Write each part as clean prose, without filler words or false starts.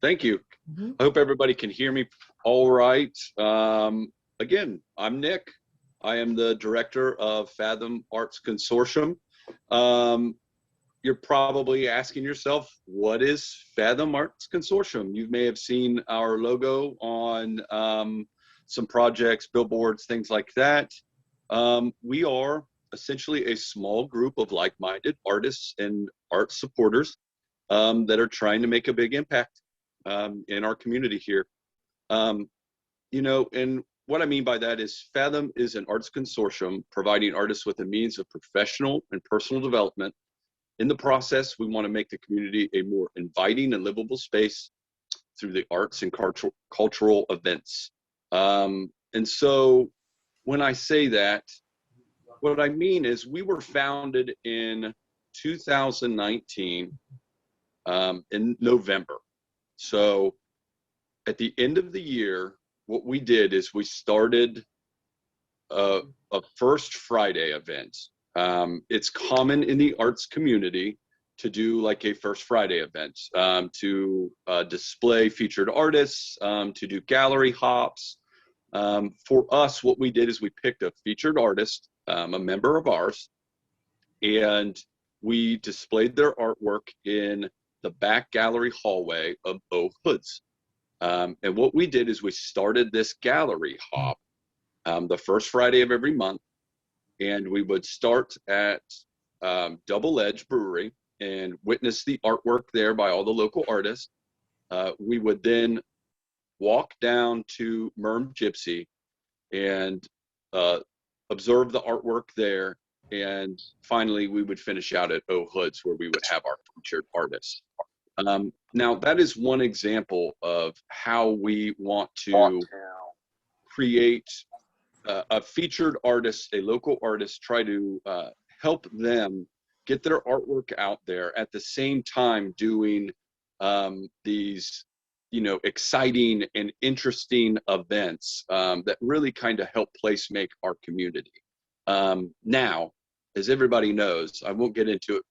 Thank you. Mhm. I hope everybody can hear me all right. Again, I'm Nick. I am the director of Fathom Arts Consortium. Um, you're probably asking yourself, what is Fathom Arts Consortium? You may have seen our logo on some projects, billboards, things like that. We are essentially a small group of like-minded artists and art supporters that are trying to make a big impact in our community here. Um, and what I mean by that is Fathom is an arts consortium providing artists with a means of professional and personal development. In the process, we want to make the community a more inviting and livable space through the arts and cultural events. And so when I say that, what I mean is we were founded in 2019 in November. So at the end of the year, what we did is we started a First Friday event. It's common in the arts community to do like a First Friday event, to display featured artists, to do gallery hops. For us, what we did is we picked a featured artist, a member of ours, and we displayed their artwork in the back gallery hallway of O Hoods. And what we did is we started this gallery hop the first Friday of every month, and we would start at Double Edge Brewery and witness the artwork there by all the local artists. We would then walk down to Merm Gypsy and observe the artwork there. And finally, we would finish out at O Hoods, where we would have our featured artists. Now, that is one example of how we want to create a featured artist, a local artist, try to help them get their artwork out there at the same time doing these, exciting and interesting events that really kind of help place make our community. Now, as everybody knows, I won't get into it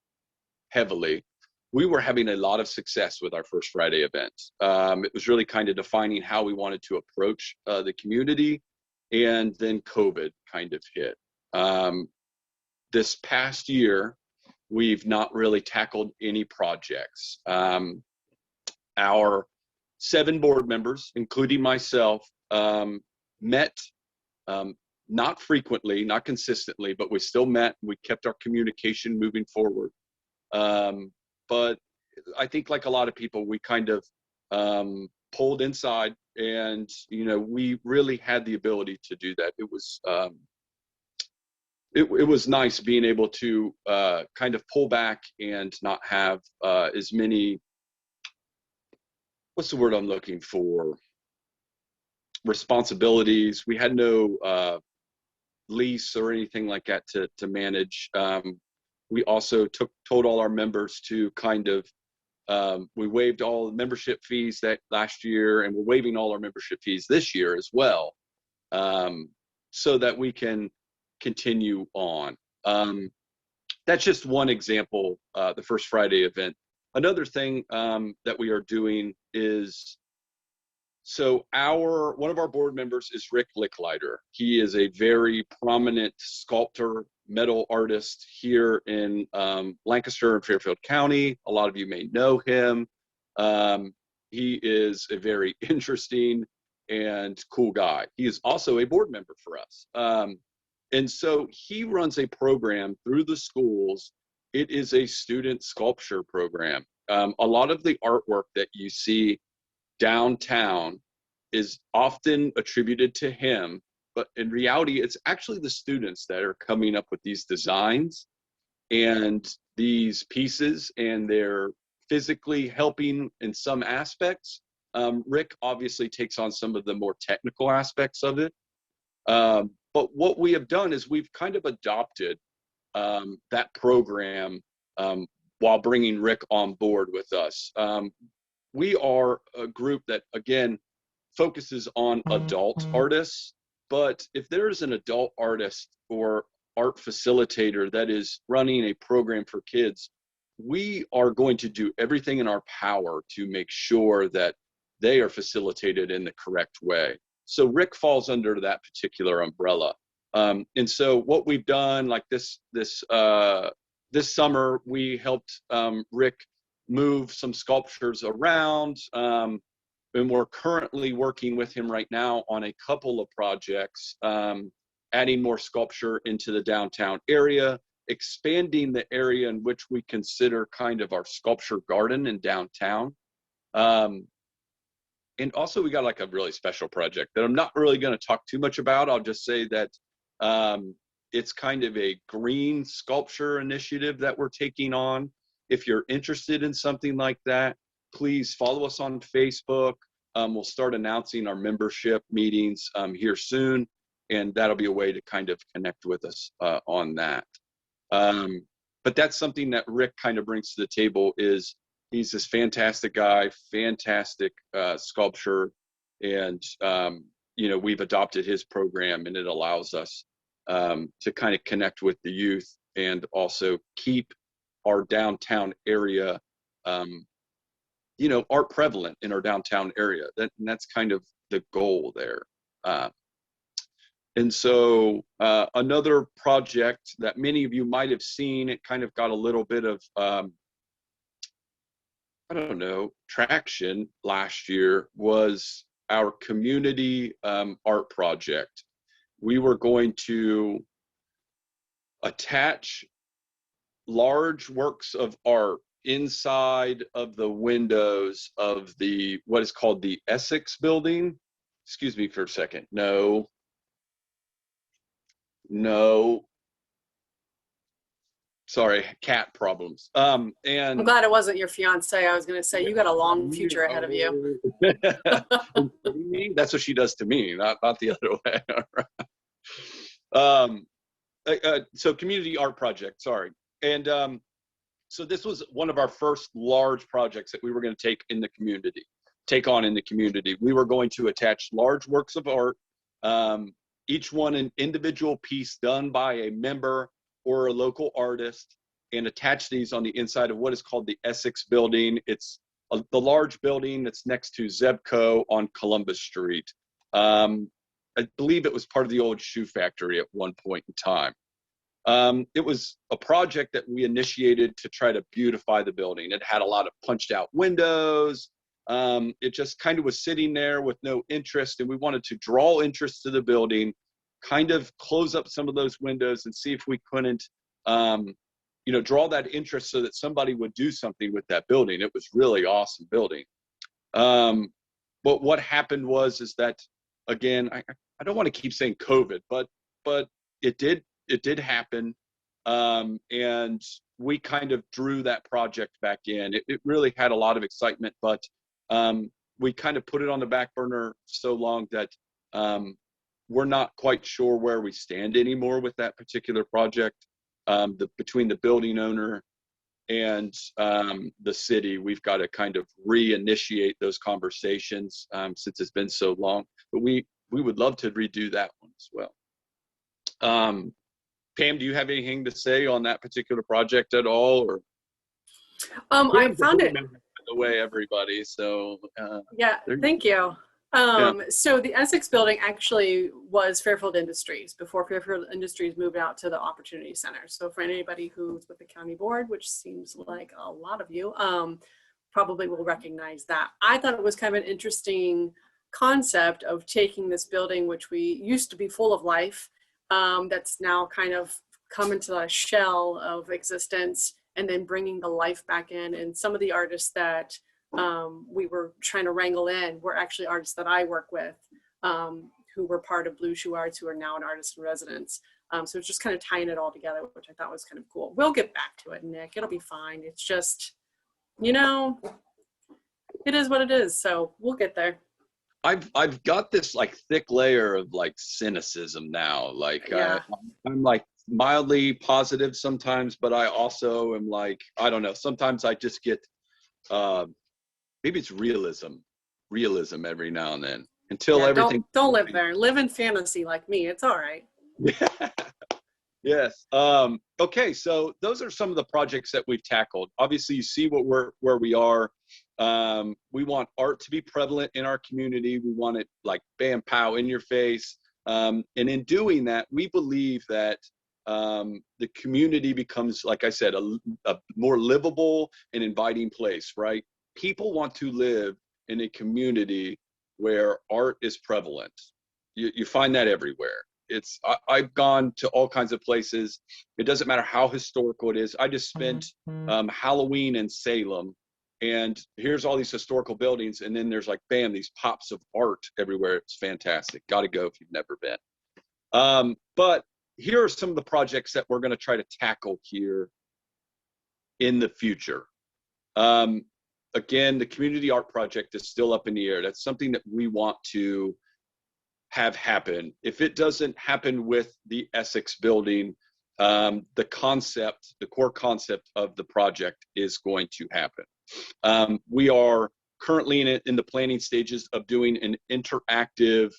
heavily. We were having a lot of success with our First Friday event. It was really kind of defining how we wanted to approach the community, and then COVID kind of hit. This past year, we've not really tackled any projects. Our 7 board members, including myself, met not frequently, not consistently, but we still met. We kept our communication moving forward. But I think, like a lot of people, we kind of pulled inside, and we really had the ability to do that. It was it was nice being able to kind of pull back and not have as many, what's the word I'm looking for, responsibilities. We had no lease or anything like that to manage. We also told all our members to kind of we waived all the membership fees that last year, and we're waiving all our membership fees this year as well, so that we can continue on. That's just one example, the First Friday event. Another thing that we are doing is, so one of our board members is Rick Licklider. He is a very prominent sculptor, metal artist here in Lancaster and Fairfield County. A lot of you may know him. He is a very interesting and cool guy. He is also a board member for us. And so he runs a program through the schools. It is a student sculpture program. A lot of the artwork that you see downtown is often attributed to him, but in reality, it's actually the students that are coming up with these designs and these pieces, and they're physically helping in some aspects. Rick obviously takes on some of the more technical aspects of it. But what we have done is we've kind of adopted that program while bringing Rick on board with us. We are a group that, again, focuses on adult artists, but if there's an adult artist or art facilitator that is running a program for kids, we are going to do everything in our power to make sure that they are facilitated in the correct way. So Rick falls under that particular umbrella. And so what we've done, like this summer, we helped Rick move some sculptures around. And we're currently working with him right now on a couple of projects, adding more sculpture into the downtown area, expanding the area in which we consider kind of our sculpture garden in downtown. And also we got like a really special project that I'm not really going to talk too much about. I'll just say that it's kind of a green sculpture initiative that we're taking on. If you're interested in something like that, please follow us on Facebook. We'll start announcing our membership meetings here soon, and that'll be a way to kind of connect with us on that. But that's something that Rick kind of brings to the table. Is he's this fantastic guy, fantastic sculptor, and you know, we've adopted his program, and it allows us to kind of connect with the youth and also keep our downtown area, you know, art prevalent in our downtown area. That's kind of the goal there. And so another project that many of you might have seen, it kind of got a little bit of, I don't know, traction last year, was our community art project. We were going to attach large works of art inside of the windows of the, what is called the Essex Building. Excuse me for a second. No. Sorry, cat problems. And I'm glad it wasn't your fiance. I was going to say, you got a long future ahead of you. That's what she does to me, not the other way. So community art project, sorry. And so this was one of our first large projects that we were going to take on in the community. We were going to attach large works of art, each one an individual piece done by a member or a local artist, and attach these on the inside of what is called the Essex Building. It's the large building that's next to Zebco on Columbus Street. I believe it was part of the old shoe factory at one point in time. It was a project that we initiated to try to beautify the building. It had a lot of punched out windows. It just kind of was sitting there with no interest, and we wanted to draw interest to the building, kind of close up some of those windows and see if we couldn't, you know, draw that interest so that somebody would do something with that building. It was really awesome building. But what happened is that, again, I don't want to keep saying COVID, but it did happen. And we kind of drew that project back in. It really had a lot of excitement, but we kind of put it on the back burner so long that we're not quite sure where we stand anymore with that particular project. Between the building owner and the city, we've got to kind of reinitiate those conversations since it's been so long. But we would love to redo that one as well. Pam, do you have anything to say on that particular project at all? Or I found it. By the way, everybody. So yeah, thank you. So the Essex Building actually was Fairfield Industries before Fairfield Industries moved out to the Opportunity Center. So for anybody who's with the county board, which seems like a lot of you, probably will recognize that. I thought it was kind of an interesting concept of taking this building, which we used to be full of life, that's now kind of come into a shell of existence, and then bringing the life back in. And some of the artists that we were trying to wrangle in were actually artists that I work with, who were part of Blue Shoe Arts, who are now an artist in residence. So it's just kind of tying it all together, which I thought was kind of cool. We'll get back to it, Nick. It'll be fine. It's just, you know, it is what it is. So we'll get there. I've got this like thick layer of like cynicism now. Like Yeah. I'm like mildly positive sometimes, but I also am like, I don't know. Sometimes I just get maybe it's realism every now and then until everything. Don't live there. Live in fantasy like me. It's all right. Yes. Okay, so those are some of the projects that we've tackled. Obviously, you see where we are. We want art to be prevalent in our community. We want it like bam, pow, in your face. And in doing that, we believe that the community becomes, like I said, a more livable and inviting place, right? People want to live in a community where art is prevalent. You find that everywhere. I've gone to all kinds of places. It doesn't matter how historical it is. I just spent Halloween in Salem, and here's all these historical buildings, and then there's like bam, these pops of art everywhere. It's fantastic. Got to go if you've never been. But here are some of the projects that we're going to try to tackle here in the future. Again, the community art project is still up in the air. That's something that we want to have happen. If it doesn't happen with the Essex Building, the core concept of the project is going to happen. We are currently in the planning stages of doing an interactive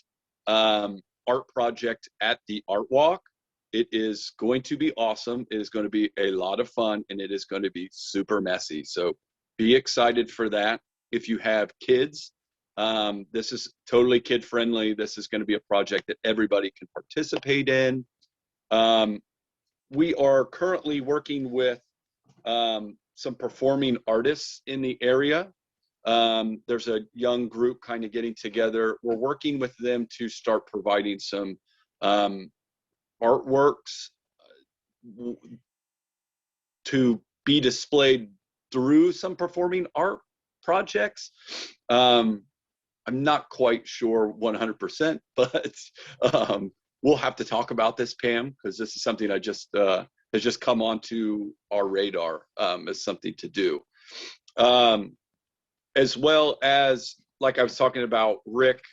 art project at the Art Walk. It is going to be awesome. It is going to be a lot of fun, and it is going to be super messy. So be excited for that. If you have kids, this is totally kid friendly. This is going to be a project that everybody can participate in. We are currently working with some performing artists in the area. There's a young group kind of getting together. We're working with them to start providing some artworks to be displayed through some performing art projects. I'm not quite sure 100%, but we'll have to talk about this, Pam, because this is something has just come onto our radar as something to do. As well as, like I was talking about, Rick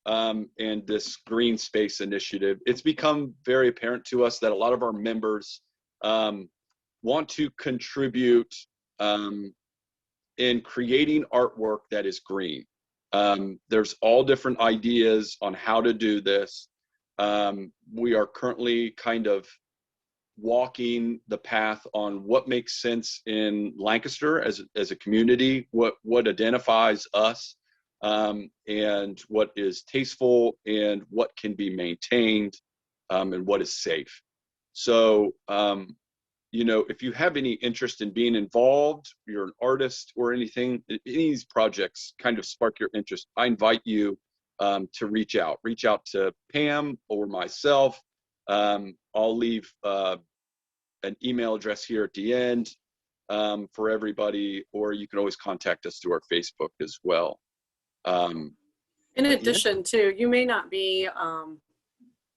and this green space initiative, it's become very apparent to us that a lot of our members want to contribute in creating artwork that is green. There's all different ideas on how to do this. We are currently kind of walking the path on what makes sense in Lancaster as a community, what identifies us, and what is tasteful and what can be maintained, and what is safe. So, if you have any interest in being involved, you're an artist or anything, any of these projects kind of spark your interest, I invite you to reach out to Pam or myself. I'll leave an email address here at the end for everybody, or you can always contact us through our Facebook as well. In addition to, you may not be,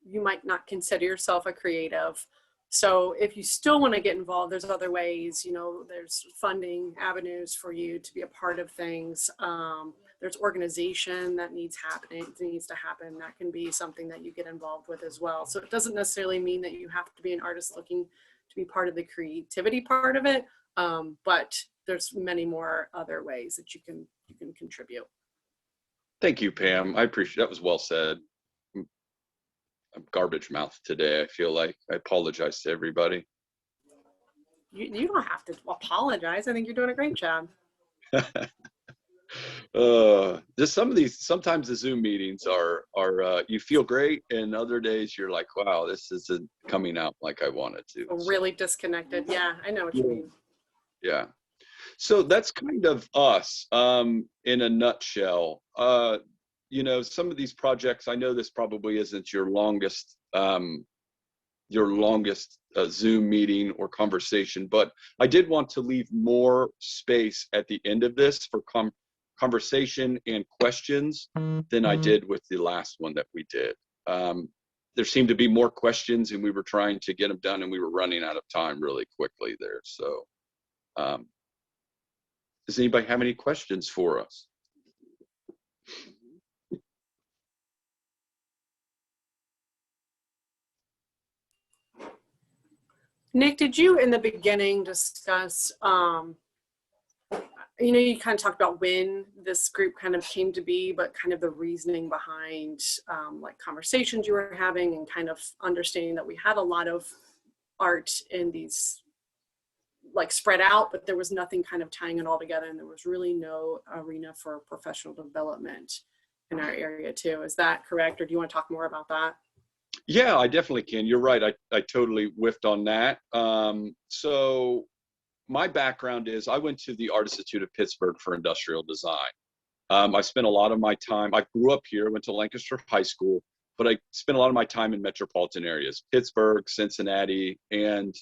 you might not consider yourself a creative. So if you still want to get involved, there's other ways, there's funding avenues for you to be a part of things. There's organization that needs to happen. That can be something that you get involved with as well. So it doesn't necessarily mean that you have to be an artist looking to be part of the creativity part of it. But there's many more other ways that you can contribute. Thank you, Pam. I appreciate that. Was well said. I'm garbage mouth today, I feel like. I apologize to everybody. You don't have to apologize. I think you're doing a great job. Just sometimes the Zoom meetings are you feel great, and other days you're like, wow, this isn't coming out like I wanted to. Really disconnected. Yeah, I know what you mean. Yeah. So that's kind of us in a nutshell. Some of these projects, I know this probably isn't your longest Zoom meeting or conversation, but I did want to leave more space at the end of this for conversation and questions than I did with the last one that we did. There seemed to be more questions, and we were trying to get them done, and we were running out of time really quickly there. So does anybody have any questions for us? Nick, did you in the beginning discuss, you kind of talked about when this group kind of came to be, but kind of the reasoning behind like conversations you were having and kind of understanding that we had a lot of art in these like spread out, but there was nothing kind of tying it all together, and there was really no arena for professional development in our area too. Is that correct, or do you want to talk more about that? Yeah, I definitely can. You're right. I totally whiffed on that. So my background is I went to the Art Institute of Pittsburgh for industrial design. I spent a lot of my time, I grew up here, went to Lancaster High School, but I spent a lot of my time in metropolitan areas, Pittsburgh, Cincinnati, and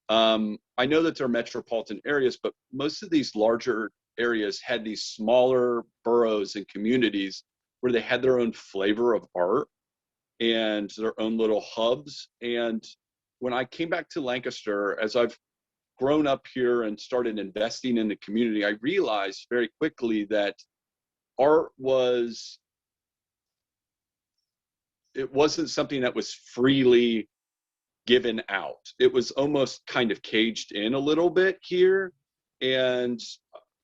I know that they're metropolitan areas, but most of these larger areas had these smaller boroughs and communities where they had their own flavor of art and their own little hubs. And when I came back to Lancaster, as I've grown up here and started investing in the community, I realized very quickly that art it wasn't something that was freely given out. It was almost kind of caged in a little bit here. And,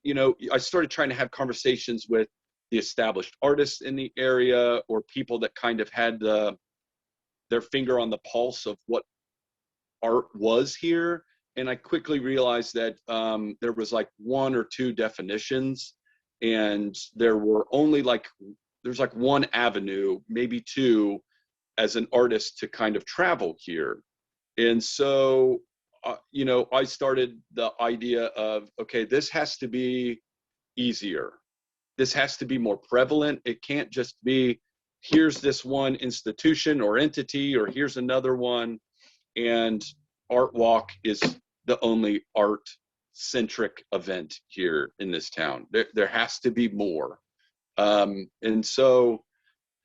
you know, I started trying to have conversations with the established artists in the area, or people that kind of had their finger on the pulse of what art was here. And I quickly realized that there was like one or two definitions, and there were only there's like one avenue, maybe two, as an artist to kind of travel here. And so, you know, I started the idea of, okay, this has to be easier. This has to be more prevalent. It can't just be, here's this one institution or entity, or here's another one, and Art Walk is the only art-centric event here in this town. There has to be more. And so,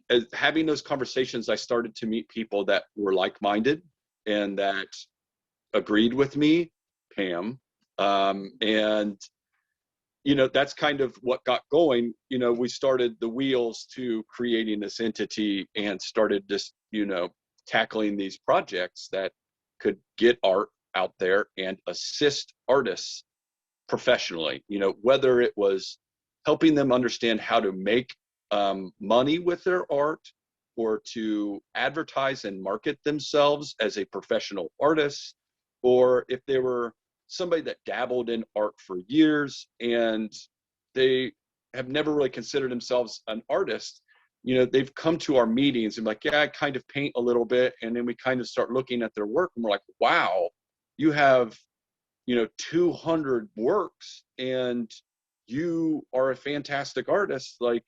as having those conversations, I started to meet people that were like-minded and that agreed with me, Pam. And, you know, that's kind of what got going. You know, we started the wheels to creating this entity and started just, you know, tackling these projects that could get art out there and assist artists professionally, you know, whether it was helping them understand how to make money with their art, or to advertise and market themselves as a professional artist, or if they were somebody that dabbled in art for years and they have never really considered themselves an artist. You know, they've come to our meetings and like, yeah, I kind of paint a little bit. And then we kind of start looking at their work and we're like, wow, you have, you know, 200 works and you are a fantastic artist. Like,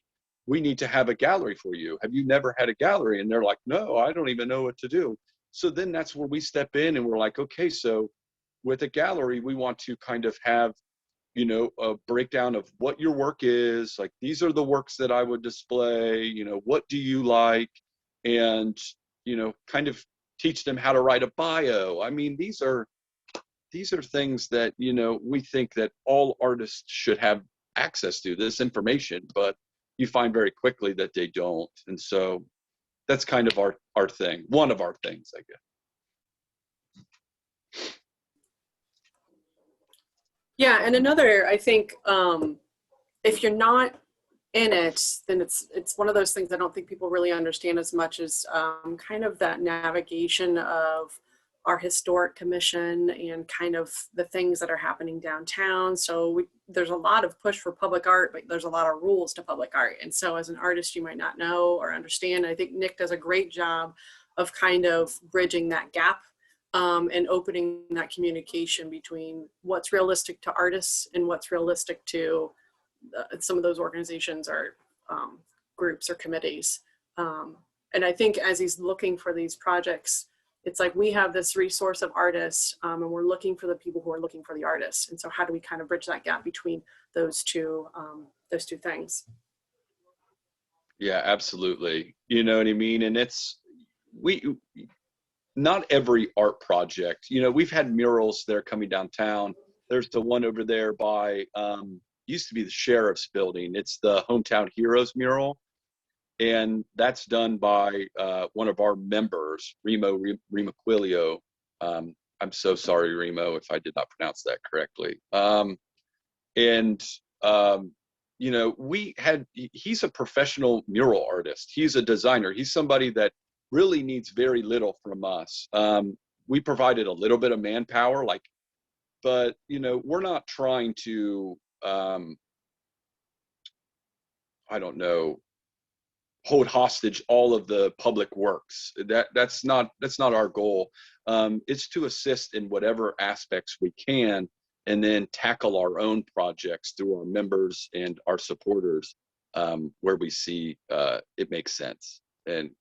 we need to have a gallery for you. Have you never had a gallery? And they're like, no, I don't even know what to do. So then that's where we step in and we're like, okay, so with a gallery, we want to kind of have, you know, a breakdown of what your work is. Like, these are the works that I would display, you know, what do you like? And, you know, kind of teach them how to write a bio. I mean, these are things that, you know, we think that all artists should have access to this information, but you find very quickly that they don't. And so that's kind of our thing, one of our things, I guess. Yeah, and another, I think, if you're not in it, then it's one of those things I don't think people really understand as much as kind of that navigation of our historic commission and kind of the things that are happening downtown. So there's a lot of push for public art, but there's a lot of rules to public art. And so as an artist, you might not know or understand. I think Nick does a great job of kind of bridging that gap and opening that communication between what's realistic to artists and what's realistic to some of those organizations or groups or committees. And I think as he's looking for these projects, it's like we have this resource of artists and we're looking for the people who are looking for the artists. And so how do we kind of bridge that gap between those two things? Yeah, absolutely. You know what I mean? And not every art project, you know, we've had murals that are coming downtown. There's the one over there by, used to be the Sheriff's Building. It's the Hometown Heroes mural. And that's done by one of our members, Remo Quilio. I'm so sorry, Remo, if I did not pronounce that correctly. You know, he's a professional mural artist. He's a designer. He's somebody that really needs very little from us. we provided a little bit of manpower, like, but you know, we're not trying to, I don't know, hold hostage all of the public works. That's not our goal. It's to assist in whatever aspects we can, and then tackle our own projects through our members and our supporters, where we see it makes sense. And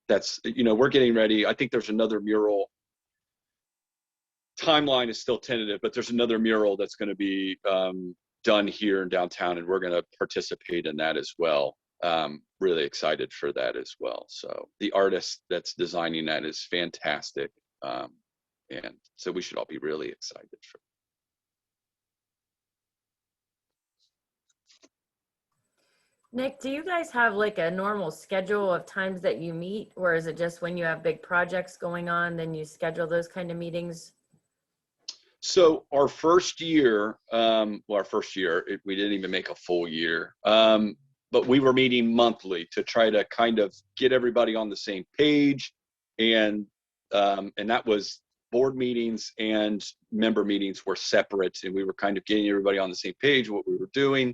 that's, you know, we're getting ready. I think there's another mural. Timeline is still tentative, but there's another mural that's going to be done here in downtown, and we're going to participate in that as well. Really excited for that as well. So the artist that's designing that is fantastic, and so we should all be really excited for. Nick, do you guys have like a normal schedule of times that you meet, or is it just when you have big projects going on, then you schedule those kind of meetings? So our first year, we didn't even make a full year, but we were meeting monthly to try to kind of get everybody on the same page, and that was board meetings and member meetings were separate, and we were kind of getting everybody on the same page, what we were doing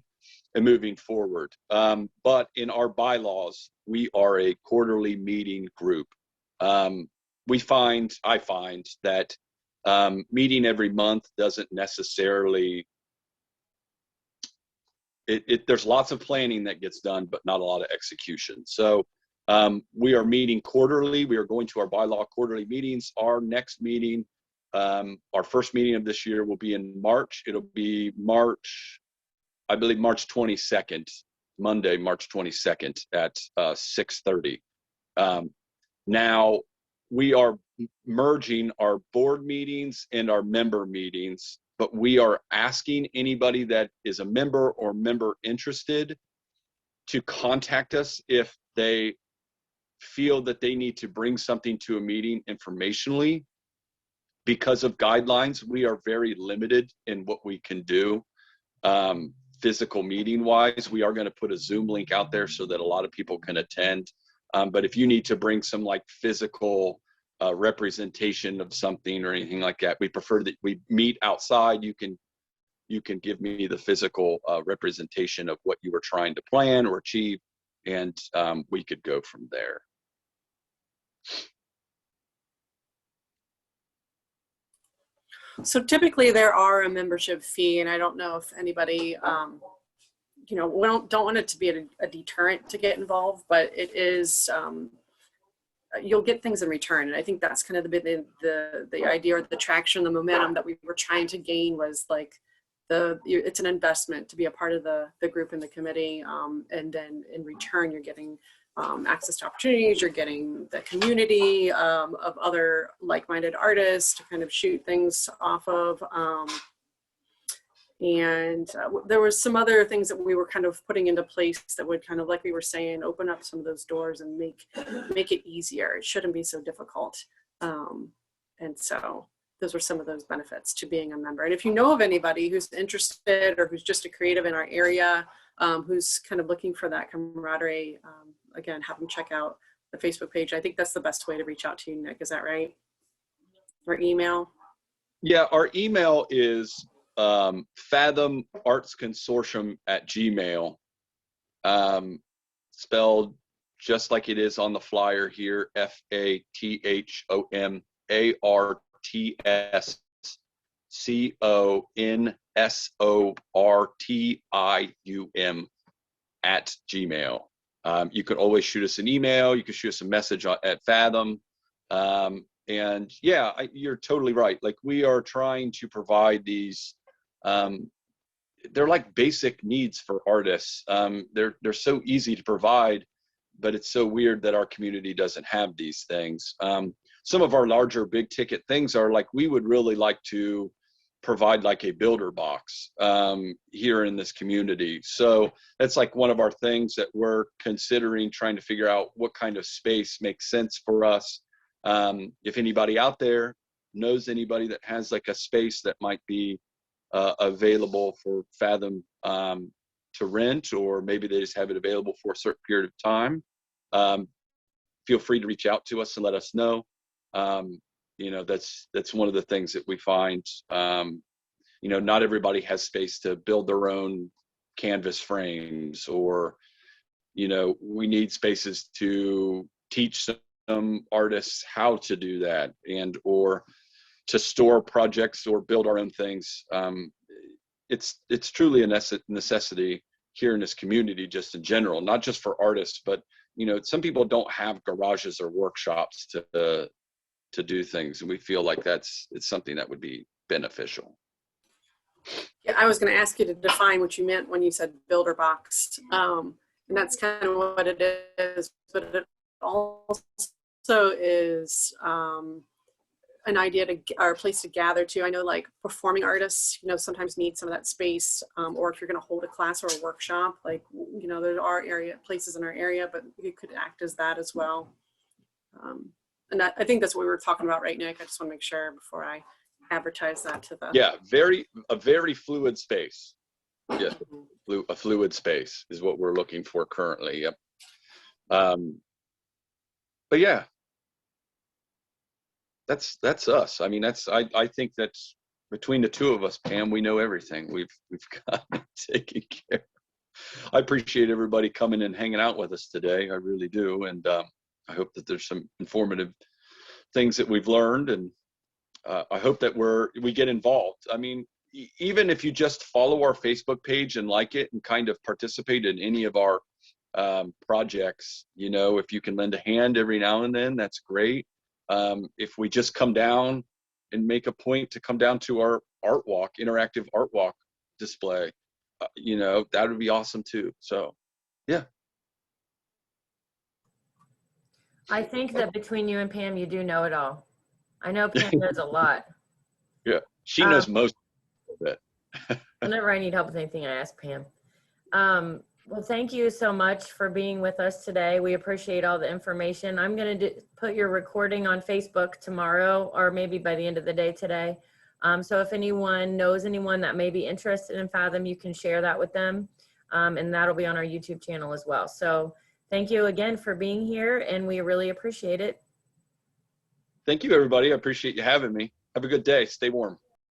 and moving forward. But in our bylaws, we are a quarterly meeting group. I find that meeting every month doesn't necessarily, there's lots of planning that gets done, but not a lot of execution. So we are meeting quarterly. We are going to our bylaw quarterly meetings. Our next meeting, our first meeting of this year, will be in March. It'll be March 22nd, Monday, March 22nd at 6:30. Now, we are merging our board meetings and our member meetings, but we are asking anybody that is a member or member interested to contact us if they feel that they need to bring something to a meeting informationally. Because of guidelines, we are very limited in what we can do. Physical meeting wise, we are going to put a Zoom link out there so that a lot of people can attend. But if you need to bring some like physical representation of something or anything like that, we prefer that we meet outside. You can give me the physical representation of what you were trying to plan or achieve, and we could go from there. So typically there are a membership fee, and I don't know if anybody, you know, we don't want it to be a deterrent to get involved, but it is, you'll get things in return. And I think that's kind of the idea, or the traction, the momentum that we were trying to gain was like it's an investment to be a part of the group and the committee. And then in return, you're getting access to opportunities, you're getting the community of other like-minded artists to kind of shoot things off of. And there was some other things that we were kind of putting into place that would kind of, like we were saying, open up some of those doors and make it easier. It shouldn't be so difficult. And so those were some of those benefits to being a member. And if you know of anybody who's interested or who's just a creative in our area, who's kind of looking for that camaraderie, again, have them check out the Facebook page. I think that's the best way to reach out to you, Nick. Is that right? Or email? Yeah, our email is Fathom Arts Consortium at Gmail, spelled just like it is on the flyer here, FATHOMARTSCONSORTIUM at Gmail. You can always shoot us an email. You can shoot us a message at Fathom. And yeah, you're totally right. Like, we are trying to provide these, they're like basic needs for artists. They're so easy to provide, but it's so weird that our community doesn't have these things. Some of our larger big ticket things are like, we would really like to provide like a builder box here in this community. So that's like one of our things that we're considering, trying to figure out what kind of space makes sense for us. If anybody out there knows anybody that has like a space that might be available for Fathom to rent, or maybe they just have it available for a certain period of time, feel free to reach out to us and let us know. You know, that's one of the things that we find. You know, not everybody has space to build their own canvas frames, or, you know, we need spaces to teach some artists how to do that, and or to store projects or build our own things. It's truly a necessity here in this community, just in general, not just for artists, but, you know, some people don't have garages or workshops to do things, and we feel like it's something that would be beneficial. Yeah, I was going to ask you to define what you meant when you said builder box, and that's kind of what it is. But it also is an idea or a place to gather to. I know, like, performing artists, you know, sometimes need some of that space, or if you're going to hold a class or a workshop, like, you know, there are places in our area, but it could act as that as well. And I think that's what we were talking about, right, Nick? I just want to make sure before I advertise that to the. Yeah, a very fluid space. Yeah, a fluid space is what we're looking for currently. Yep. But yeah, that's us. I mean, I think that's between the two of us, Pam, we know everything. We've got it taken care of. I appreciate everybody coming and hanging out with us today. I really do. And I hope that there's some informative things that we've learned, and I hope that we get involved. I mean, even if you just follow our Facebook page and like it and kind of participate in any of our projects, you know, if you can lend a hand every now and then, that's great. If we just come down and make a point to come down to our interactive art walk display, you know, that would be awesome too. So, yeah. I think that between you and Pam, you do know it all. I know Pam knows a lot. Yeah, she knows most of it. Whenever I need help with anything, I ask Pam. Well, thank you so much for being with us today. We appreciate all the information. I'm going to put your recording on Facebook tomorrow, or maybe by the end of the day today. So if anyone knows anyone that may be interested in Fathom, you can share that with them. And that'll be on our YouTube channel as well. So thank you again for being here, and we really appreciate it. Thank you, everybody. I appreciate you having me. Have a good day. Stay warm.